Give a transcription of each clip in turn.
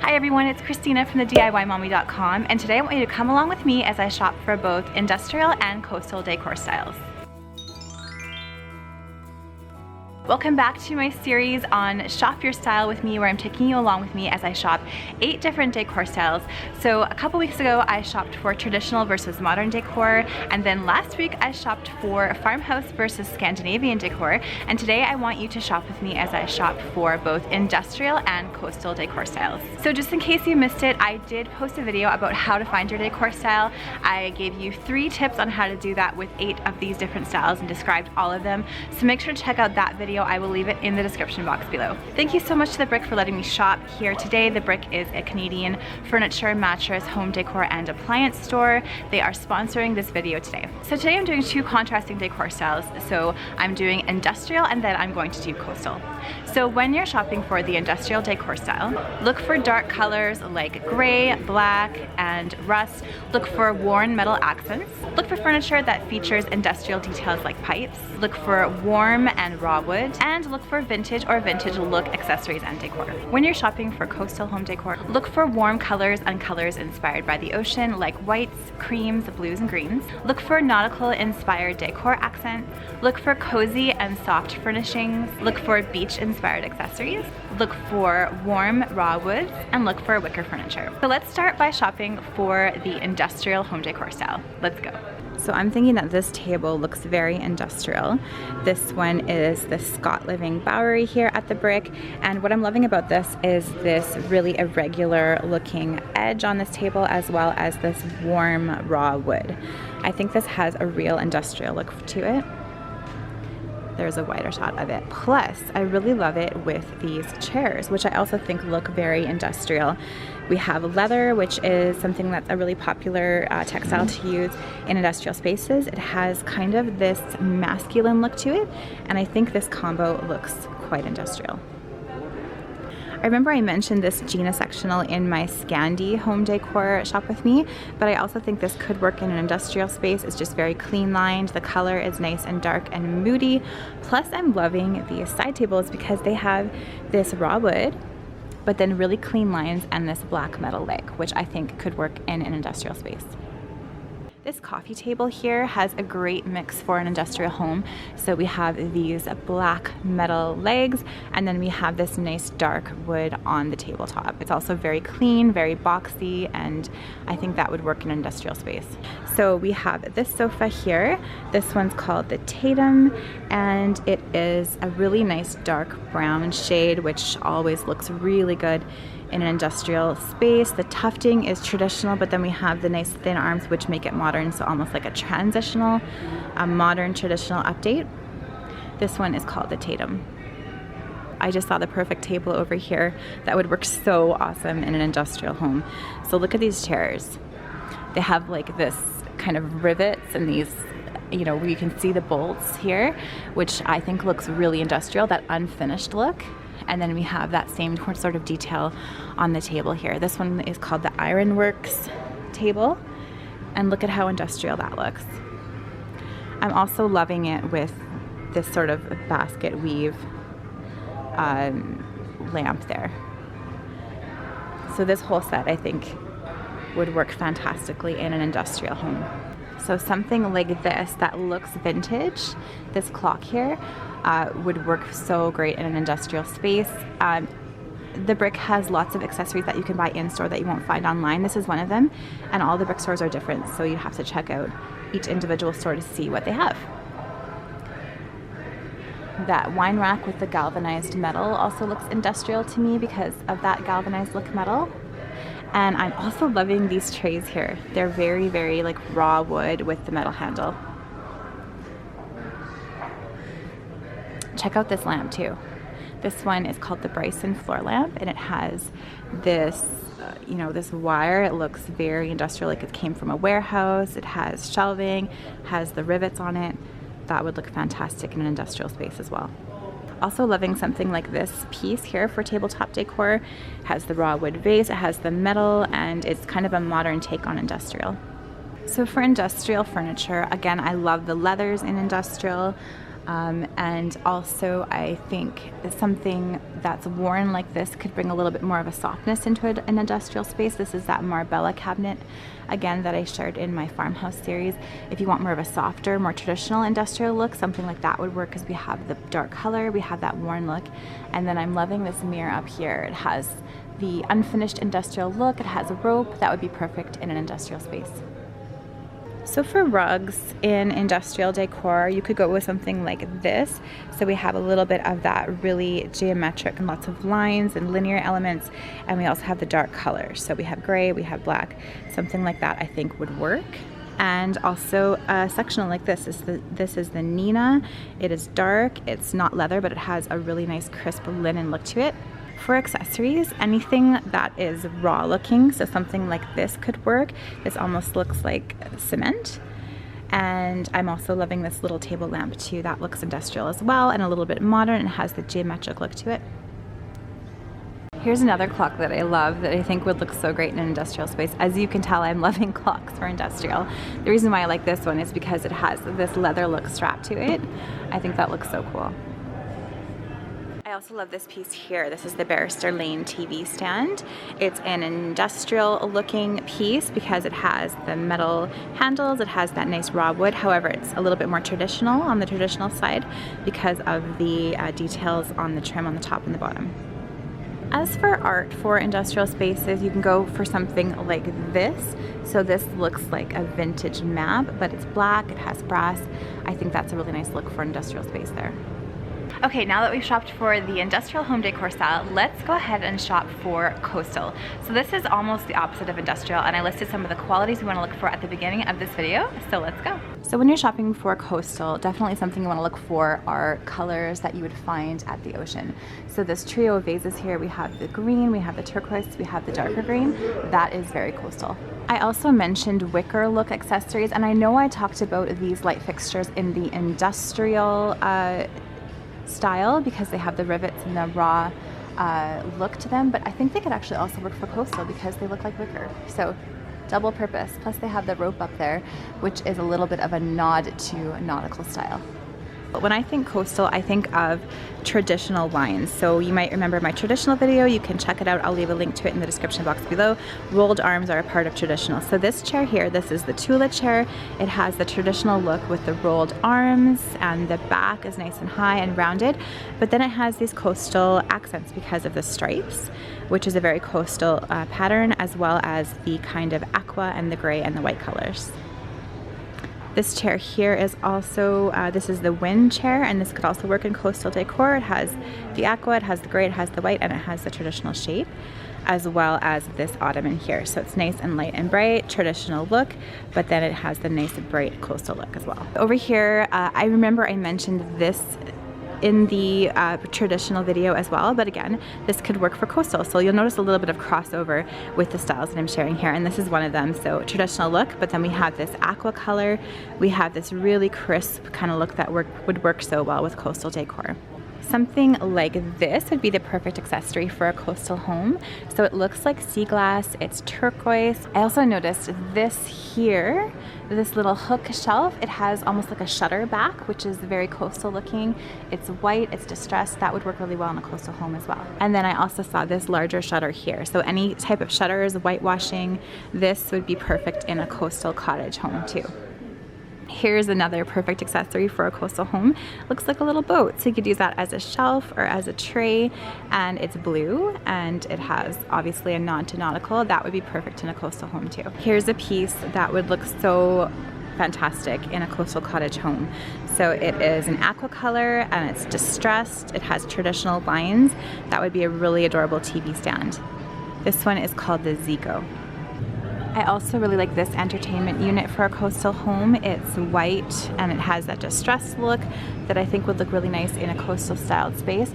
Hi everyone, it's Christina from the DIYmommy.com, and today I want you to come along with me as I shop for both industrial and coastal decor styles. Welcome back to my series on Shop Your Style with me, where I'm taking you along with me as I shop 8 different decor styles. So a couple weeks ago I shopped for traditional versus modern decor, and then last week I shopped for farmhouse versus Scandinavian decor, and today I want you to shop with me as I shop for both industrial and coastal decor styles. So just in case you missed it, I did post a video about how to find your decor style. I gave you 3 tips on how to do that with 8 of these different styles and described all of them, so make sure to check out that video. I will leave it in the description box below. Thank you so much to The Brick for letting me shop here today. The Brick is a Canadian furniture, mattress, home decor, and appliance store. They are sponsoring this video today. So today I'm doing 2 contrasting decor styles. So I'm doing industrial and then I'm going to do coastal. So when you're shopping for the industrial decor style, look for dark colors like gray, black, and rust. Look for worn metal accents. Look for furniture that features industrial details like pipes. Look for warm and raw wood, and look for vintage or vintage look accessories and decor. When you're shopping for coastal home decor, look for warm colors and colors inspired by the ocean like whites, creams, blues, and greens. Look for nautical inspired decor accent. Look for cozy and soft furnishings. Look for beach inspired accessories. Look for warm raw woods, and look for wicker furniture. So let's start by shopping for the industrial home decor style. Let's go. So I'm thinking that this table looks very industrial. This one is the Scott Living Bowery here at The Brick, and what I'm loving about this is this really irregular looking edge on this table, as well as this warm raw wood. I think this has a real industrial look to it. There's a wider shot of it. Plus, I really love it with these chairs, which I also think look very industrial. We have leather, which is something that's a really popular textile to use in industrial spaces. It has kind of this masculine look to it, and I think this combo looks quite industrial. I remember I mentioned this Gina sectional in my Scandi home decor shop with me, but I also think this could work in an industrial space. It's just very clean lined. The color is nice and dark and moody. Plus, I'm loving these side tables because they have this raw wood, but then really clean lines and this black metal leg, which I think could work in an industrial space. This coffee table here has a great mix for an industrial home. So we have these black metal legs, and then we have this nice dark wood on the tabletop. It's also very clean, very boxy, and I think that would work in an industrial space. So we have this sofa here. This one's called the Tatum, and it is a really nice dark brown shade, which always looks really good in an industrial space. The tufting is traditional, but then we have the nice thin arms, which make it modern, so almost like a transitional, modern traditional update. This one is called the Tatum. I just saw the perfect table over here that would work so awesome in an industrial home. So look at these chairs. They have like this kind of rivets and these, you know, where you can see the bolts here, which I think looks really industrial, that unfinished look. And then we have that same sort of detail on the table here. This one is called the Ironworks table, and look at how industrial that looks. I'm also loving it with this sort of basket weave lamp there. So this whole set, I think, would work fantastically in an industrial home. So something like this that looks vintage, this clock here, would work so great in an industrial space. The Brick has lots of accessories that you can buy in-store that you won't find online. This is one of them, and all the Brick stores are different, so you have to check out each individual store to see what they have. That wine rack with the galvanized metal also looks industrial to me because of that galvanized look metal. And I'm also loving these trays here. They're very, very like raw wood with the metal handle. Check out this lamp too. This one is called the Bryson floor lamp, and it has this, you know, this wire. It looks very industrial, like it came from a warehouse. It has shelving, has the rivets on it. That would look fantastic in an industrial space as well. Also loving something like this piece here for tabletop decor. It has the raw wood vase, it has the metal, and it's kind of a modern take on industrial. So for industrial furniture, again, I love the leathers in industrial. And also I think something that's worn like this could bring a little bit more of a softness into an industrial space. This is that Marbella cabinet, again, that I shared in my farmhouse series. If you want more of a softer, more traditional industrial look, something like that would work, because we have the dark color, we have that worn look. And then I'm loving this mirror up here. It has the unfinished industrial look, it has a rope. That would be perfect in an industrial space. So for rugs in industrial decor, you could go with something like this. So we have a little bit of that really geometric and lots of lines and linear elements, and we also have the dark colors. So we have gray, we have black, something like that I think would work. And also a sectional like this is the Nina. It is dark, it's not leather, but it has a really nice crisp linen look to it. For accessories, anything that is raw looking, so something like this could work. This almost looks like cement. And I'm also loving this little table lamp too. That looks industrial as well and a little bit modern and has the geometric look to it. Here's another clock that I love that I think would look so great in an industrial space. As you can tell, I'm loving clocks for industrial. The reason why I like this one is because it has this leather look strapped to it. I think that looks so cool. I also love this piece here. This is the Barrister Lane TV stand. It's an industrial looking piece because it has the metal handles, it has that nice raw wood. However, it's a little bit more traditional on the traditional side because of the details on the trim on the top and the bottom. As for art for industrial spaces, you can go for something like this. So this looks like a vintage map, but it's black, it has brass. I think that's a really nice look for an industrial space there. Okay, now that we've shopped for the industrial home decor style, let's go ahead and shop for coastal. So this is almost the opposite of industrial, and I listed some of the qualities we want to look for at the beginning of this video, so let's go. So when you're shopping for coastal, definitely something you want to look for are colors that you would find at the ocean. So this trio of vases here, we have the green, we have the turquoise, we have the darker green. That is very coastal. I also mentioned wicker look accessories, and I know I talked about these light fixtures in the industrial style because they have the rivets and the raw look to them, but I think they could actually also work for coastal because they look like wicker. So double purpose, plus they have the rope up there, which is a little bit of a nod to nautical style. But when I think coastal, I think of traditional lines. So you might remember my traditional video. You can check it out. I'll leave a link to it in the description box below. Rolled arms are a part of traditional. So this chair here, this is the Tula Chair. It has the traditional look with the rolled arms, and the back is nice and high and rounded. But then it has these coastal accents because of the stripes, which is a very coastal pattern, as well as the kind of aqua and the gray and the white colors. This chair here is also, this is the wind chair, and this could also work in coastal decor. It has the aqua, it has the gray, it has the white, and it has the traditional shape, as well as this ottoman here. So it's nice and light and bright, traditional look, but then it has the nice bright coastal look as well. Over here, I remember I mentioned this in the traditional video as well, but again, this could work for coastal. So you'll notice a little bit of crossover with the styles that I'm sharing here, and this is one of them. So traditional look, but then we have this aqua color. We have this really crisp kind of look that would work so well with coastal decor. Something like this would be the perfect accessory for a coastal home. So it looks like sea glass, it's turquoise. I also noticed this here, this little hook shelf, it has almost like a shutter back, which is very coastal looking. It's white, it's distressed. That would work really well in a coastal home as well. And then I also saw this larger shutter here. So any type of shutters, whitewashing, this would be perfect in a coastal cottage home too. Here's another perfect accessory for a coastal home. Looks like a little boat, so you could use that as a shelf or as a tray, and it's blue and it has obviously a nod to nautical. That would be perfect in a coastal home too. Here's a piece that would look so fantastic in a coastal cottage home. So it is an aqua color and it's distressed. It has traditional lines. That would be a really adorable TV stand. This one is called the Zico. I also really like this entertainment unit for a coastal home. It's white and it has that distressed look that I think would look really nice in a coastal styled space.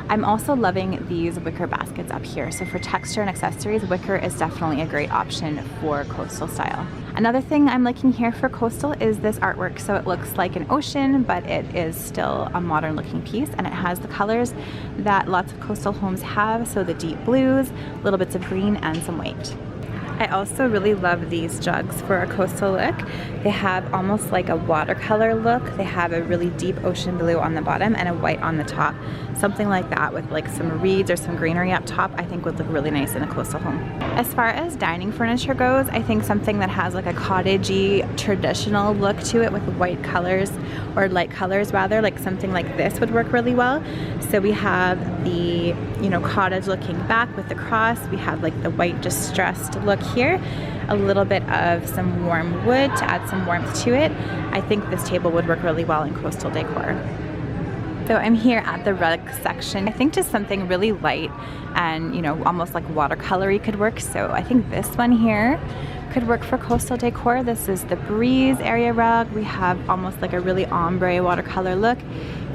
I'm also loving these wicker baskets up here. So for texture and accessories, wicker is definitely a great option for coastal style. Another thing I'm liking here for coastal is this artwork. So it looks like an ocean, but it is still a modern looking piece, and it has the colors that lots of coastal homes have. So the deep blues, little bits of green, and some white. I also really love these jugs for a coastal look. They have almost like a watercolor look. They have a really deep ocean blue on the bottom and a white on the top. Something like that with like some reeds or some greenery up top I think would look really nice in a coastal home. As far as dining furniture goes, I think something that has like a cottagey traditional look to it with white colors, or light colors rather, like something like this would work really well. So we have the, you know, cottage looking back with the cross. We have like the white distressed look here, a little bit of some warm wood to add some warmth to it. I think this table would work really well in coastal decor. So I'm here at the rug section. I think just something really light and, you know, almost like watercolory could work. So I think this one here could work for coastal decor. This is the Breeze area rug. We have almost like a really ombre watercolor look.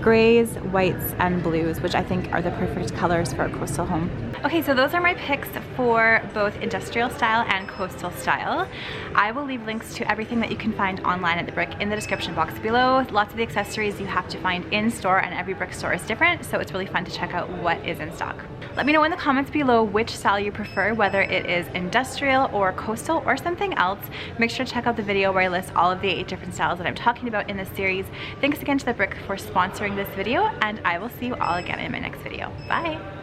Grays, whites, and blues, which I think are the perfect colors for a coastal home. Okay, so those are my picks for both industrial style and coastal style. I will leave links to everything that you can find online at the Brick in the description box below. Lots of the accessories you have to find in store, and every Brick store is different, so it's really fun to check out what is in stock. Let me know in the comments below which style you prefer, whether it is industrial or coastal or something else. Make sure to check out the video where I list all of the 8 different styles that I'm talking about in this series. Thanks again to the Brick for sponsoring this video, and I will see you all again in my next video. Bye!